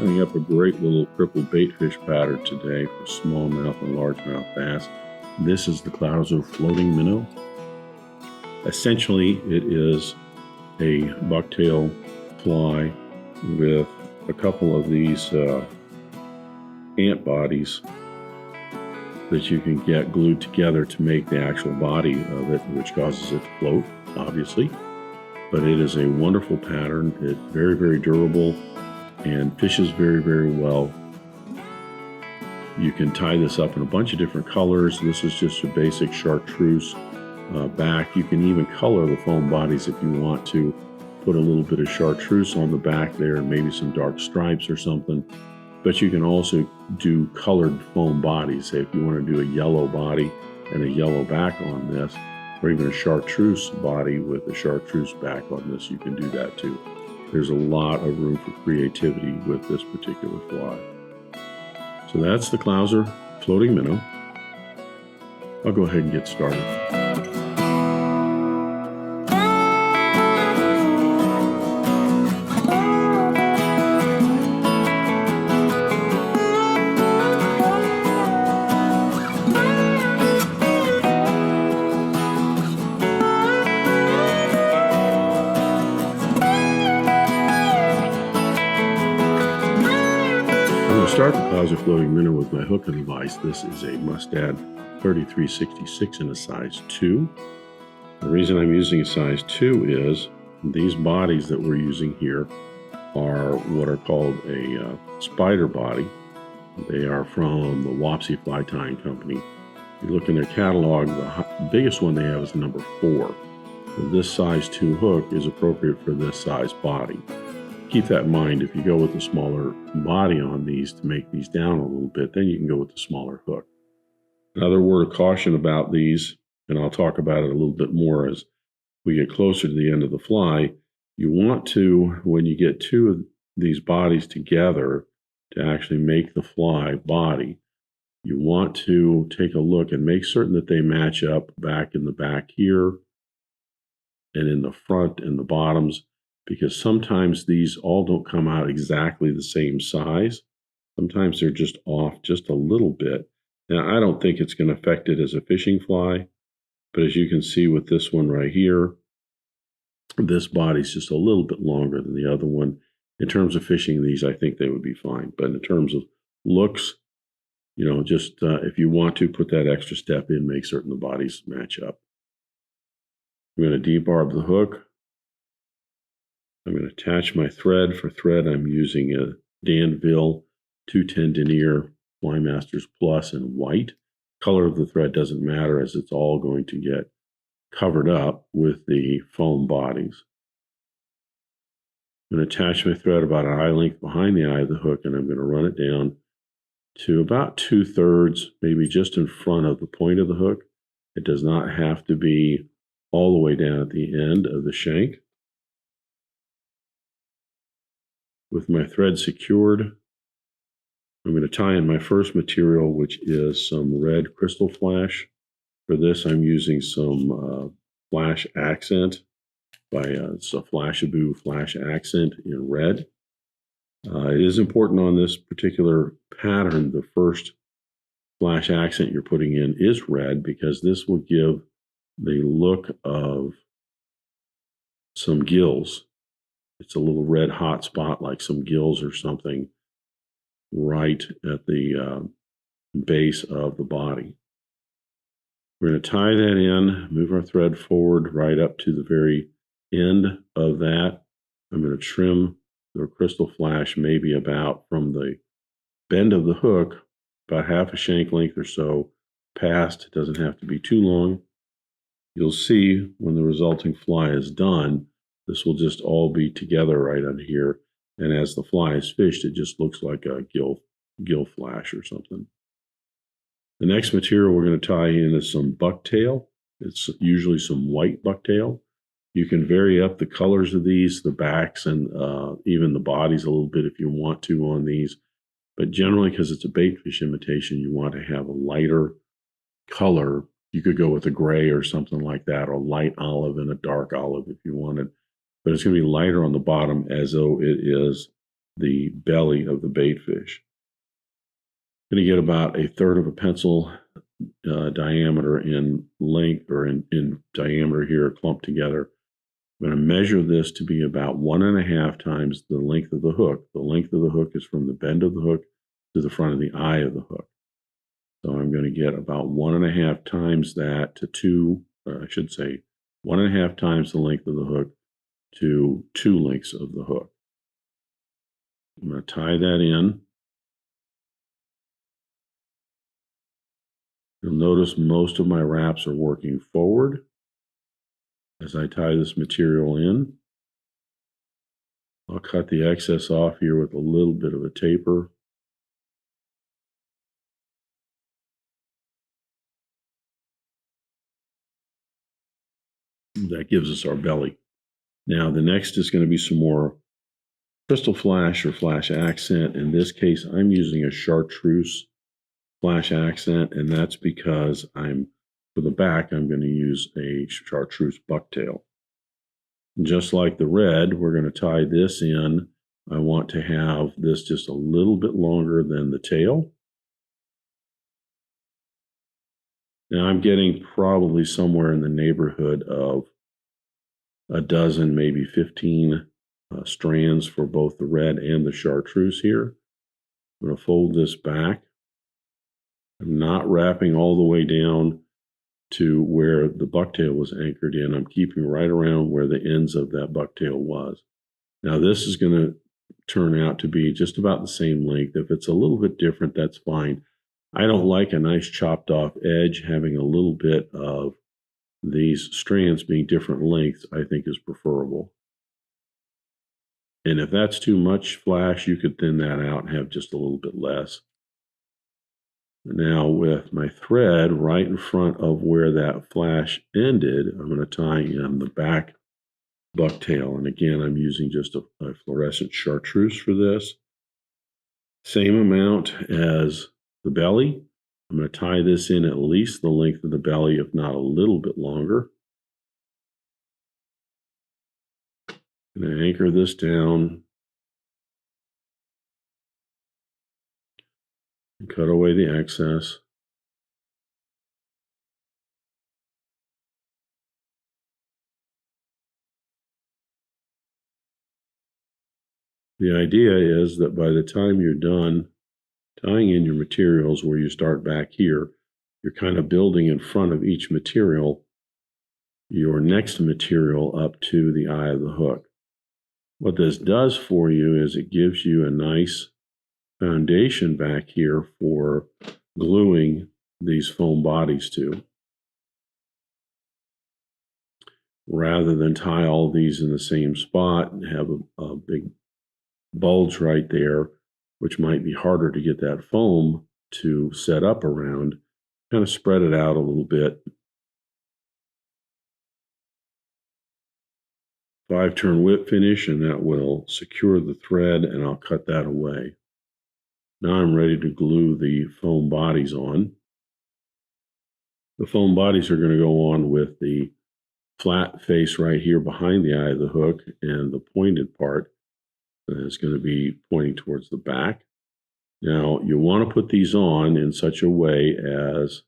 opening up a great little cripple baitfish pattern today for smallmouth and largemouth bass. This is the Clouser Floating Minnow. Essentially, it is a bucktail fly with a couple of these ant bodies that you can get glued together to make the actual body of it, which causes it to float, obviously. But it is a wonderful pattern. It's very, very durable and fishes very, very well. You can tie this up in a bunch of different colors. This is just a basic Chartreuse back. You can even color the foam bodies if you want to. Put a little bit of Chartreuse on the back there and maybe some dark stripes or something. But you can also do colored foam bodies. Say if you want to do a yellow body and a yellow back on this, or even a Chartreuse body with a Chartreuse back on this, you can do that too. There's a lot of room for creativity with this particular fly. So that's the Clouser Floating Minnow. I'll go ahead and get started. Start the Clouser Floating Minnow with my hooking device. This is a Mustad 3366 in a size 2. The reason I'm using a size 2 is these bodies that we're using here are what are called a spider body. They are from the Wapsi fly tying company. If you look in their catalog, the biggest one they have is number 4. So this size 2 hook is appropriate for this size body. Keep that in mind. If you go with the smaller body on these to make these down a little bit, then you can go with the smaller hook. Another word of caution about these, and I'll talk about it a little bit more as we get closer to the end of the fly, you want to, when you get two of these bodies together to actually make the fly body, you want to take a look and make certain that they match up back in the back here and in the front and the bottoms, because sometimes these all don't come out exactly the same size. Sometimes they're just off just a little bit. Now, I don't think it's going to affect it as a fishing fly, but as you can see with this one right here, this body's just a little bit longer than the other one. In terms of fishing these, I think they would be fine. But in terms of looks, you know, just if you want to put that extra step in, make certain the bodies match up. I'm going to debarb the hook. I'm going to attach my thread. For thread, I'm using a Danville 210 Denier Flymasters Plus in white. Color of the thread doesn't matter as it's all going to get covered up with the foam bodies. I'm going to attach my thread about an eye length behind the eye of the hook, and I'm going to run it down to about 2/3, maybe just in front of the point of the hook. It does not have to be all the way down at the end of the shank. With my thread secured, I'm going to tie in my first material, which is some red crystal flash. For this, I'm using some flash accent it's a Flashaboo flash accent in red. It is important on this particular pattern, the first flash accent you're putting in is red, because this will give the look of some gills. It's a little red hot spot like some gills or something right at the base of the body. We're going to tie that in, move our thread forward right up to the very end of that. I'm going to trim the crystal flash maybe about from the bend of the hook, about half a shank length or so past. It doesn't have to be too long. You'll see when the resulting fly is done, this will just all be together right under here. And as the fly is fished, it just looks like a gill flash or something. The next material we're going to tie in is some bucktail. It's usually some white bucktail. You can vary up the colors of these, the backs, and even the bodies a little bit if you want to on these. But generally, because it's a baitfish imitation, you want to have a lighter color. You could go with a gray or something like that, or light olive and a dark olive if you wanted. But it's going to be lighter on the bottom as though it is the belly of the bait fish. I'm going to get about 1/3 of a pencil diameter in length, or in diameter here, clumped together. I'm going to measure this to be about 1.5 times the length of the hook. The length of the hook is from the bend of the hook to the front of the eye of the hook. So I'm going to get about 1.5 times that to 2, I should say 1.5 times the length of the hook to 2 lengths of the hook. I'm going to tie that in. You'll notice most of my wraps are working forward as I tie this material in. I'll cut the excess off here with a little bit of a taper. That gives us our belly. Now the next is going to be some more crystal flash or flash accent. In this case, I'm using a Chartreuse flash accent, and that's because for the back, I'm going to use a Chartreuse Bucktail. Just like the red, we're going to tie this in. I want to have this just a little bit longer than the tail. Now I'm getting probably somewhere in the neighborhood of a dozen, maybe 15 strands for both the red and the Chartreuse here. I'm going to fold this back. I'm not wrapping all the way down to where the bucktail was anchored in. I'm keeping right around where the ends of that bucktail was. Now this is going to turn out to be just about the same length. If it's a little bit different, that's fine. I don't like a nice chopped off edge. Having a little bit of these strands being different lengths, I think, is preferable. And if that's too much flash, you could thin that out and have just a little bit less. Now with my thread right in front of where that flash ended, I'm going to tie in the back bucktail. And again, I'm using just a fluorescent Chartreuse for this. Same amount as the belly. I'm going to tie this in at least the length of the belly, if not a little bit longer. I'm going to anchor this down and cut away the excess. The idea is that by the time you're done tying in your materials, where you start back here, you're kind of building in front of each material your next material up to the eye of the hook. What this does for you is it gives you a nice foundation back here for gluing these foam bodies to, rather than tie all these in the same spot and have a big bulge right there, which might be harder to get that foam to set up around. Kind of spread it out a little bit. 5-turn whip finish, and that will secure the thread, and I'll cut that away. Now I'm ready to glue the foam bodies on. The foam bodies are going to go on with the flat face right here behind the eye of the hook, and the pointed part is going to be pointing towards the back. Now you want to put these on in such a way as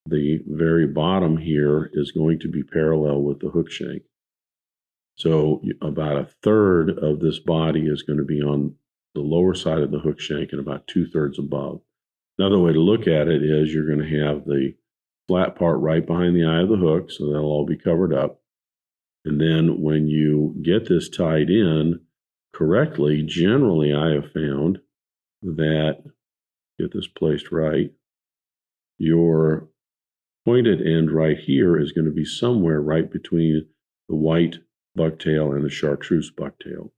the very bottom here is going to be parallel with the hook shank. So about 1/3 of this body is going to be on the lower side of the hook shank and about 2/3 above. Another way to look at it is you're going to have the flat part right behind the eye of the hook, so that'll all be covered up. And then when you get this tied in correctly, generally I have found that, get this placed right, your pointed end right here is going to be somewhere right between the white bucktail and the Chartreuse bucktail.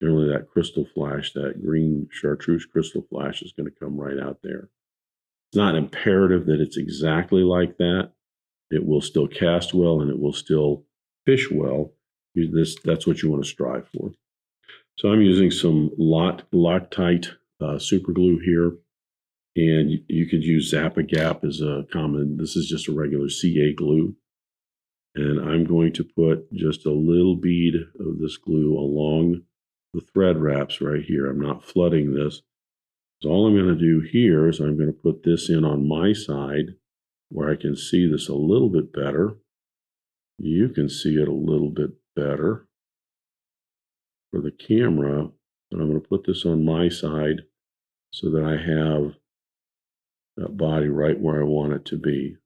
Generally that crystal flash, that green Chartreuse crystal flash, is going to come right out there. It's not imperative that it's exactly like that. It will still cast well and it will still fish well. That's what you want to strive for. So I'm using some Loctite super glue here, and you could use Zap-A-Gap as a common. This is just a regular CA glue, and I'm going to put just a little bead of this glue along the thread wraps right here. I'm not flooding this. So all I'm going to do here is I'm going to put this in on my side where I can see this a little bit better. You can see it a little bit better for the camera, but I'm going to put this on my side so that I have that body right where I want it to be.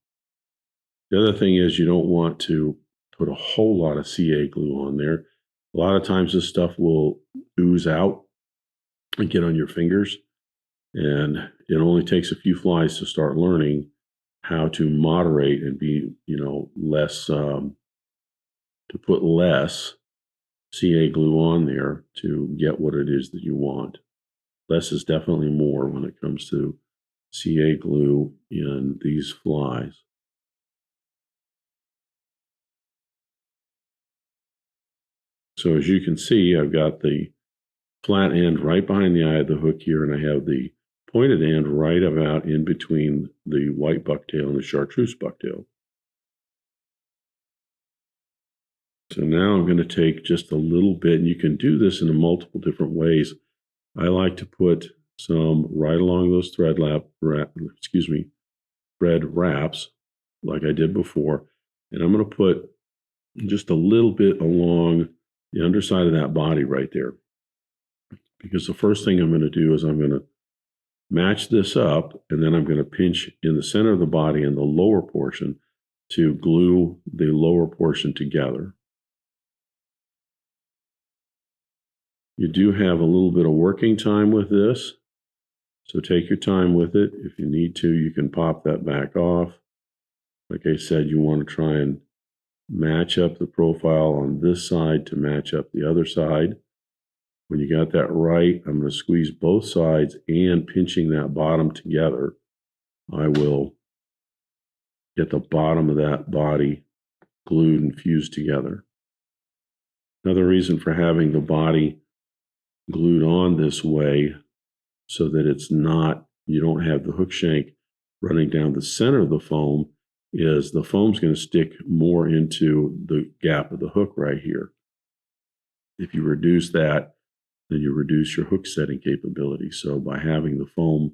The other thing is you don't want to put a whole lot of CA glue on there. A lot of times this stuff will ooze out and get on your fingers, and it only takes a few flies to start learning how to moderate and be, less, to put less CA glue on there to get what it is that you want. Less is definitely more when it comes to CA glue in these flies. So as you can see, I've got the flat end right behind the eye of the hook here, and I have the pointed end right about in between the white bucktail and the chartreuse bucktail. So now I'm going to take just a little bit, and you can do this in multiple different ways. I like to put some right along those thread wraps, like I did before, and I'm going to put just a little bit along the underside of that body right there. Because the first thing I'm going to do is I'm going to match this up, and then I'm going to pinch in the center of the body and the lower portion to glue the lower portion together. You do have a little bit of working time with this, so take your time with it. If you need to, you can pop that back off. Like I said, you want to try and match up the profile on this side to match up the other side. When you got that right, I'm going to squeeze both sides, and pinching that bottom together, I will get the bottom of that body glued and fused together. Another reason for having the body glued on this way so that it's not, you don't have the hook shank running down the center of the foam, is the foam's going to stick more into the gap of the hook right here. If you reduce that, then you reduce your hook setting capability. So by having the foam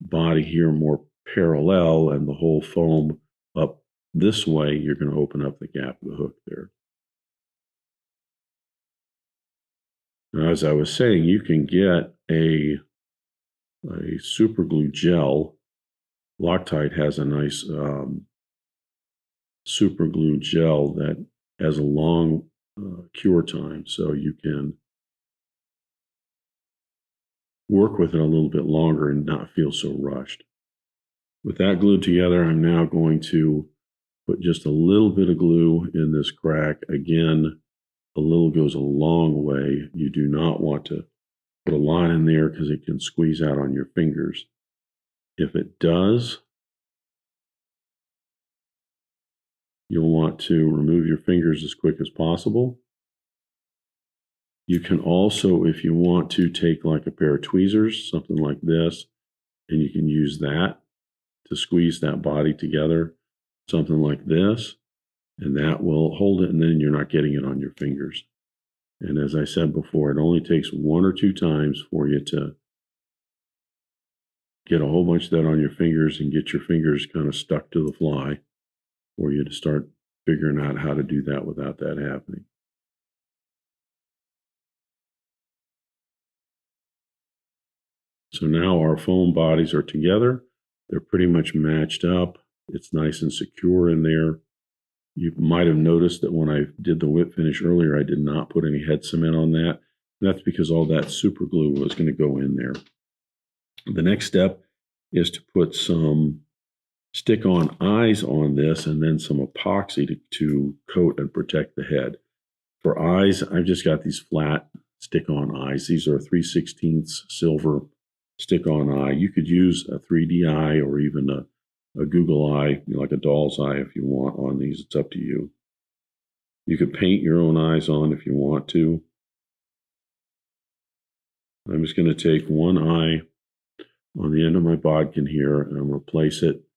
body here more parallel and the whole foam up this way, you're going to open up the gap of the hook there. Now, as I was saying, you can get a super glue gel. Loctite has a nice super glue gel that has a long cure time, so you can work with it a little bit longer and not feel so rushed. With that glued together, I'm now going to put just a little bit of glue in this crack. Again, a little goes a long way. You do not want to put a lot in there because it can squeeze out on your fingers. If it does, you'll want to remove your fingers as quick as possible. You can also, if you want to, take like a pair of tweezers, something like this, and you can use that to squeeze that body together, something like this, and that will hold it, and then you're not getting it on your fingers. And as I said before, it only takes 1 or 2 times for you to get a whole bunch of that on your fingers and get your fingers kind of stuck to the fly for you to start figuring out how to do that without that happening. So now our foam bodies are together. They're pretty much matched up. It's nice and secure in there. You might have noticed that when I did the whip finish earlier, I did not put any head cement on that. That's because all that super glue was going to go in there. The next step is to put some StickOn eyes on this and then some epoxy to coat and protect the head. For eyes, I've just got these flat StickOn eyes. These are 3/16 silver StickOn eye. You could use a 3D eye or even a Google eye, like a doll's eye if you want on these. It's up to you. You could paint your own eyes on if you want to. I'm just going to take one eye on the end of my bodkin here, and I'm going to place it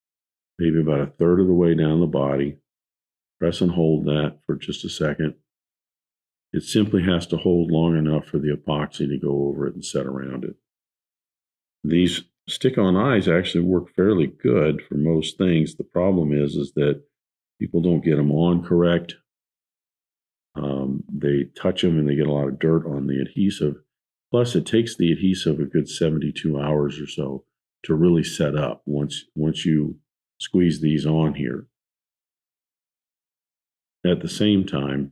maybe about 1/3 of the way down the body. Press and hold that for just a second. It simply has to hold long enough for the epoxy to go over it and set around it. These stick-on eyes actually work fairly good for most things. The problem is that people don't get them on correct. They touch them and they get a lot of dirt on the adhesive. Plus, it takes the adhesive a good 72 hours or so to really set up once you squeeze these on here. At the same time,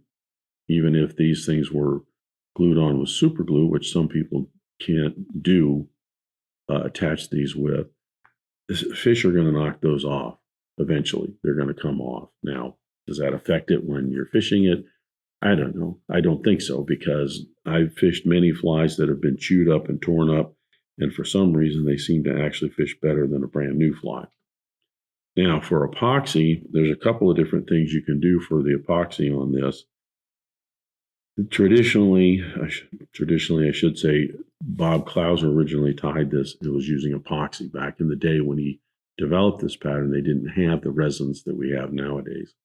even if these things were glued on with super glue, which some people can't do, attach these with, fish are going to knock those off eventually. They're going to come off. Now, does that affect it when you're fishing it? I don't know. I don't think so, because I've fished many flies that have been chewed up and torn up, and for some reason they seem to actually fish better than a brand new fly. Now, for epoxy, there's a couple of different things you can do for the epoxy on this. Traditionally, I should say, Bob Clouser originally tied this. It was using epoxy. Back in the day when he developed this pattern, they didn't have the resins that we have nowadays.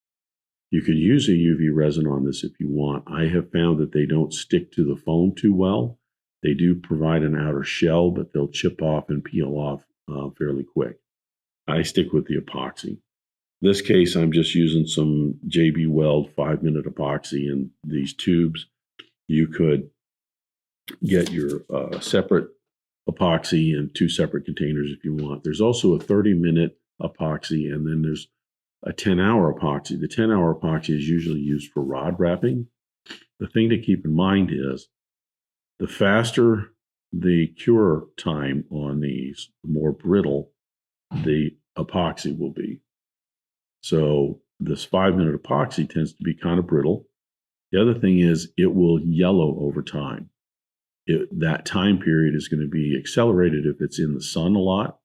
You could use a UV resin on this if you want. I have found that they don't stick to the foam too well. They do provide an outer shell, but they'll chip off and peel off fairly quick. I stick with the epoxy. In this case, I'm just using some JB Weld 5-minute epoxy in these tubes. You could get your separate epoxy in 2 separate containers if you want. There's also a 30-minute epoxy, and then there's a 10-hour epoxy. The 10-hour epoxy is usually used for rod wrapping. The thing to keep in mind is the faster the cure time on these, the more brittle the epoxy will be. So this 5-minute epoxy tends to be kind of brittle. The other thing is it will yellow over time. That time period is going to be accelerated if it's in the sun a lot.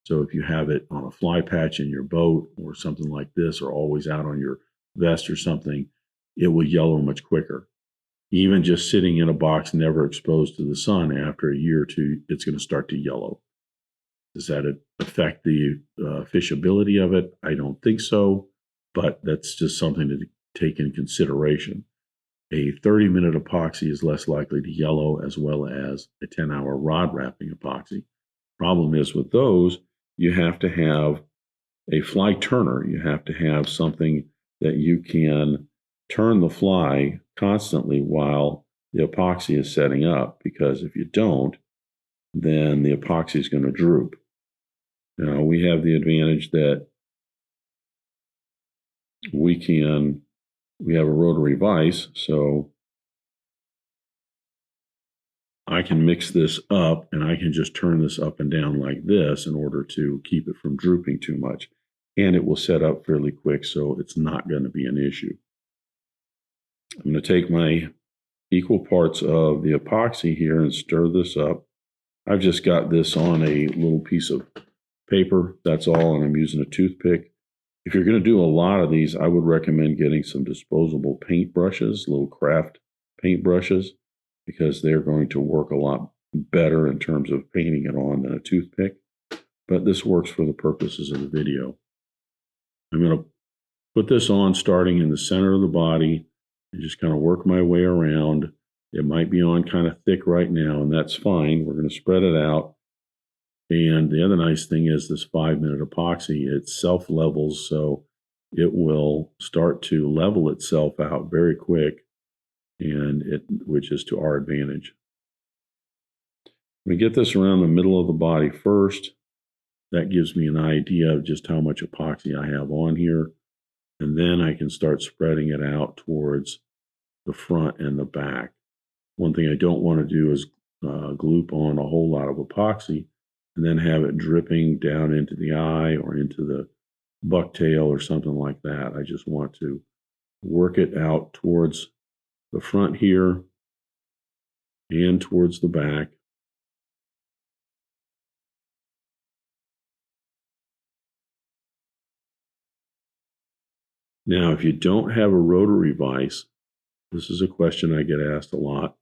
So if you have it on a fly patch in your boat or something like this, or always out on your vest or something, it will yellow much quicker. Even just sitting in a box never exposed to the sun, after a year or two, it's going to start to yellow. Does that affect the fishability of it? I don't think so, but that's just something to take in consideration. A 30-minute epoxy is less likely to yellow, as well as a 10-hour rod wrapping epoxy. Problem is with those, you have to have a fly turner. You have to have something that you can turn the fly constantly while the epoxy is setting up, because if you don't, then the epoxy is going to droop. Now, we have the advantage that we have a rotary vise, so I can mix this up, and I can just turn this up and down like this in order to keep it from drooping too much. And it will set up fairly quick, so it's not going to be an issue. I'm going to take my equal parts of the epoxy here and stir this up. I've just got this on a little piece of paper, that's all, and I'm using a toothpick. If you're going to do a lot of these, I would recommend getting some disposable paint brushes, little craft paint brushes, because they're going to work a lot better in terms of painting it on than a toothpick. But this works for the purposes of the video. I'm going to put this on starting in the center of the body and just kind of work my way around. It might be on kind of thick right now, and that's fine. We're going to spread it out. And the other nice thing is this 5-minute epoxy, it self-levels, so it will start to level itself out very quick, and which is to our advantage. We get this around the middle of the body first. That gives me an idea of just how much epoxy I have on here. And then I can start spreading it out towards the front and the back. One thing I don't want to do is gloop on a whole lot of epoxy and then have it dripping down into the eye or into the bucktail or something like that. I just want to work it out towards the front here and towards the back. Now, if you don't have a rotary vise, this is a question I get asked a lot.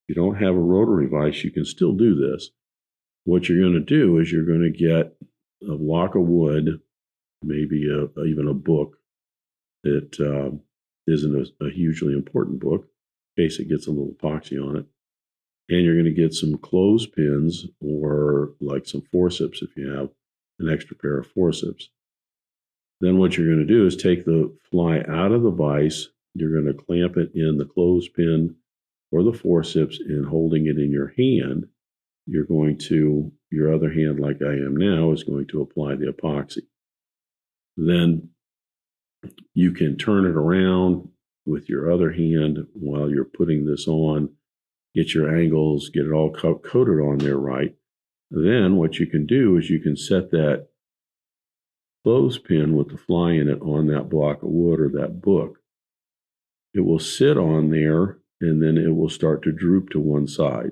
If you don't have a rotary vise, you can still do this. What you're going to do is you're going to get a block of wood, maybe even a book that isn't a hugely important book. in case it gets a little epoxy on it. And you're going to get some clothespins or like some forceps if you have an extra pair of forceps. Then what you're going to do is take the fly out of the vise. You're going to clamp it in the clothespin or the forceps, and holding it in your hand, you're going to, your other hand like I am now, is going to apply the epoxy. Then you can turn it around with your other hand while you're putting this on, get your angles, get it all coated on there right. Then what you can do is you can set that clothespin with the fly in it on that block of wood or that book. It will sit on there, and then it will start to droop to one side.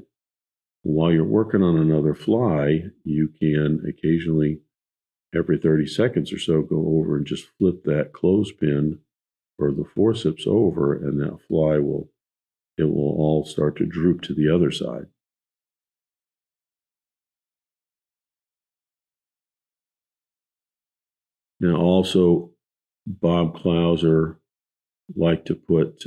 While you're working on another fly, you can occasionally, every 30 seconds or so, go over and just flip that clothespin or the forceps over, and that fly will all start to droop to the other side. Now also, Bob Clouser liked to put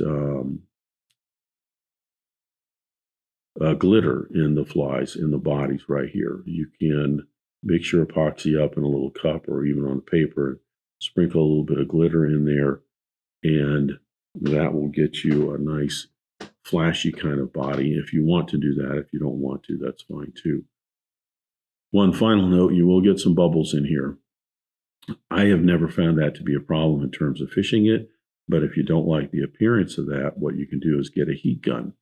glitter in the flies, in the bodies right here. You can mix your epoxy up in a little cup or even on paper, sprinkle a little bit of glitter in there, and that will get you a nice flashy kind of body. If you want to do that, if you don't want to, that's fine too. One final note, you will get some bubbles in here. I have never found that to be a problem in terms of fishing it, but if you don't like the appearance of that, what you can do is get a heat gun.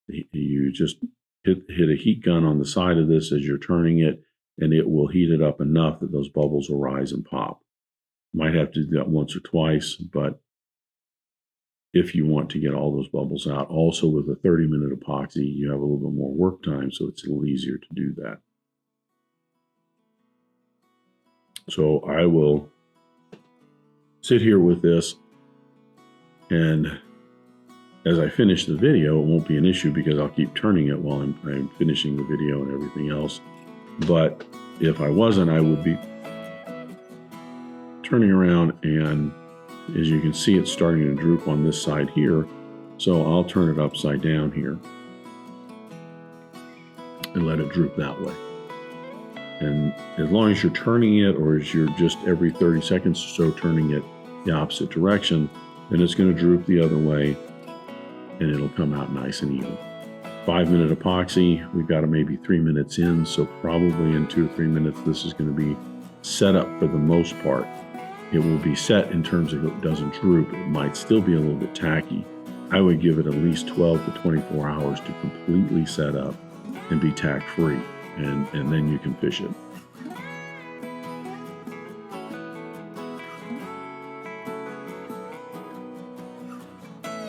You just hit a heat gun on the side of this as you're turning it, and it will heat it up enough that those bubbles will rise and pop. Might have to do that once or twice, but if you want to get all those bubbles out. Also with a 30-minute epoxy, you have a little bit more work time, so it's a little easier to do that. So I will sit here with this, and as I finish the video, it won't be an issue because I'll keep turning it while I'm finishing the video and everything else. But if I wasn't, I would be turning around, and as you can see, it's starting to droop on this side here. So I'll turn it upside down here and let it droop that way. And as long as you're turning it, or as you're just every 30 seconds or so turning it the opposite direction, then it's going to droop the other way, and it'll come out nice and even. 5-minute epoxy, we've got it maybe 3 minutes in, so probably in 2 or 3 minutes this is going to be set up for the most part. It will be set in terms of it doesn't droop. It might still be a little bit tacky. I would give it at least 12 to 24 hours to completely set up and be tack free, and then you can fish it.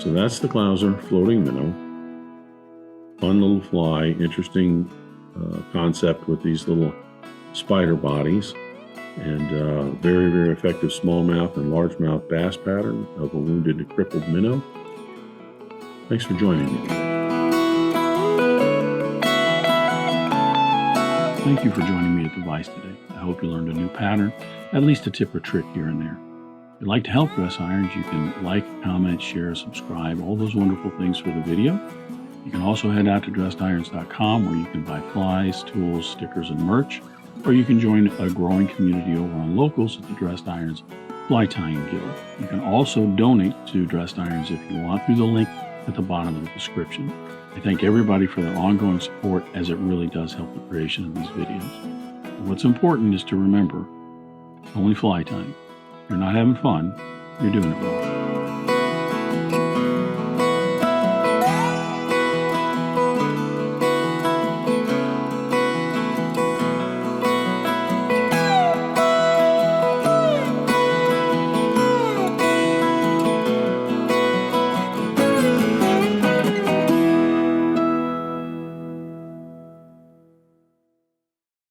So that's the Clouser Floating Minnow. Fun little fly, interesting concept with these little spider bodies, and very, very effective smallmouth and largemouth bass pattern of a wounded and crippled minnow. Thanks for joining me. Thank you for joining me at the Vise today. I hope you learned a new pattern, at least a tip or trick here and there. If you'd like to help Dress Irons, you can like, comment, share, subscribe, all those wonderful things for the video. You can also head out to dressedirons.com where you can buy flies, tools, stickers, and merch, or you can join a growing community over on Locals at the Dressed Irons Fly Tying Guild. You can also donate to Dressed Irons if you want through the link at the bottom of the description. I thank everybody for their ongoing support, as it really does help the creation of these videos. And what's important is to remember, only fly tying. If you're not having fun, you're doing it wrong.